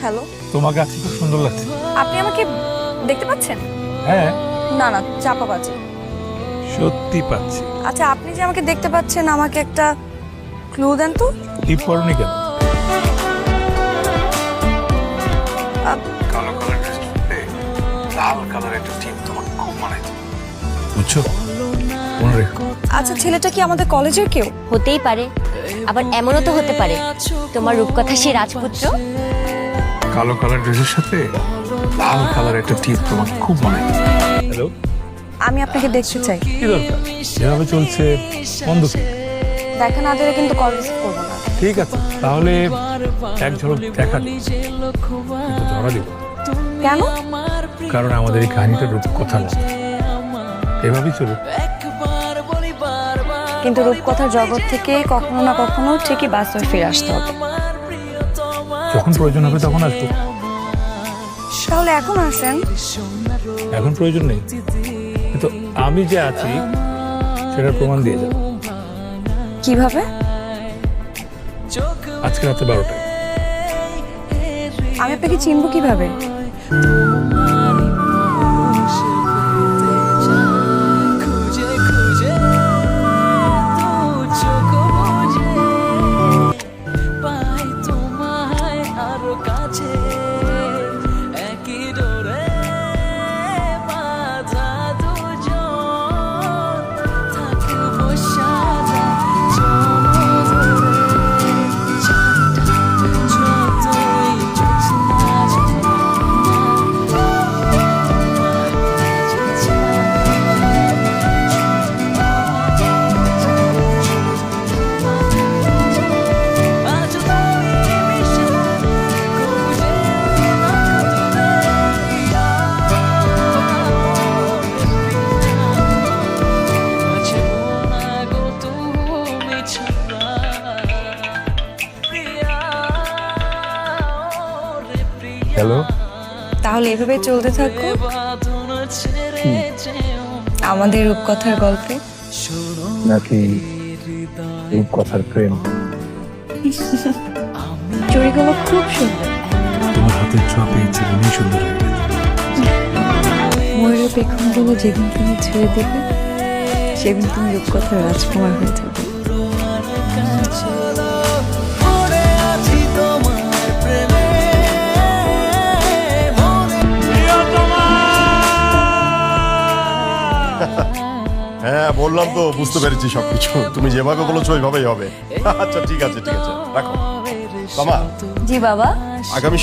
Hello. তোমাকে আজকে খুব সুন্দর লাগছে। আপনি আমাকে দেখতে পাচ্ছেন? হ্যাঁ, না না, চাপা বাজে। সত্যি পাচ্ছি। আচ্ছা, আপনি যে আমাকে দেখতে পাচ্ছেন, আমাকে একটা ক্লু দেন তো। টিপ পরনি কেন? আপ- কালো কালার ড্রেস পরে লাল কালার একটা টিপ তোমাকে খুব মানায়। বুঝছো? মনে রেখো। আচ্ছা, ছেলেটা কি আমাদের কলেজের কেউ? হতেই পারে, আবার এমনও তো হতে পারে তোমার রূপকথা সে রাজপুত্র। কালো কালার ড্রেসের সাথে লাল কালার একটা টিপ তোমাকে খুব মানায়। হ্যালো, আমি আপনাকে দেখতে চাই। কি দরকার? যেভাবে চলছে বন্ধ কি? দেখা না দিলে কিন্তু কল রিসিভ করবো না। ঠিক আছে, তাহলে এক ঝলক দেখা দিই। কিন্তু ধরা দিব না। কেন? কারণ আমাদের এই কাহিনীটা রূপকথা না, এভাবেই চলুক। কিন্তু রূপকথার জগৎ থেকে কখনো না কখনো ঠিকই বাস্তবে ফিরে আসতে হবে। যখন প্রয়োজন হবে তখন আসবো। তাহলে এখন আসেন। এখন প্রয়োজন নেই, কিন্তু আমি যে আছি সেটার প্রমাণ দিয়ে যাবো। কিভাবে? আজকে রাতে 12টায়। আমি আপনাকে চিনবো কিভাবে? হ্যালো, তাহলে এভাবে চলতে থাকো আমাদের রূপকথার গল্পে। নাকি রূপকথার প্রেম? চুড়িগুলো খুব সুন্দর। তোমার হাতের ছোঁয়া পেয়ে জীবনই সুন্দর হয়ে গেল। ময়ূরের পেখমগুলো যেদিন তুমি ছেড়ে দেবে, সেদিন তুমি রূপকথার রাজকুমার হয়ে যাবে। হ্যাঁ বললাম তো, বুঝতে পেরেছি সবকিছু। তুমি যেভাবে বলেছো ওইভাবেই হবে। আচ্ছা ঠিক আছে, ঠিক আছে, রাখো। মামা, জি বাবা। আগামী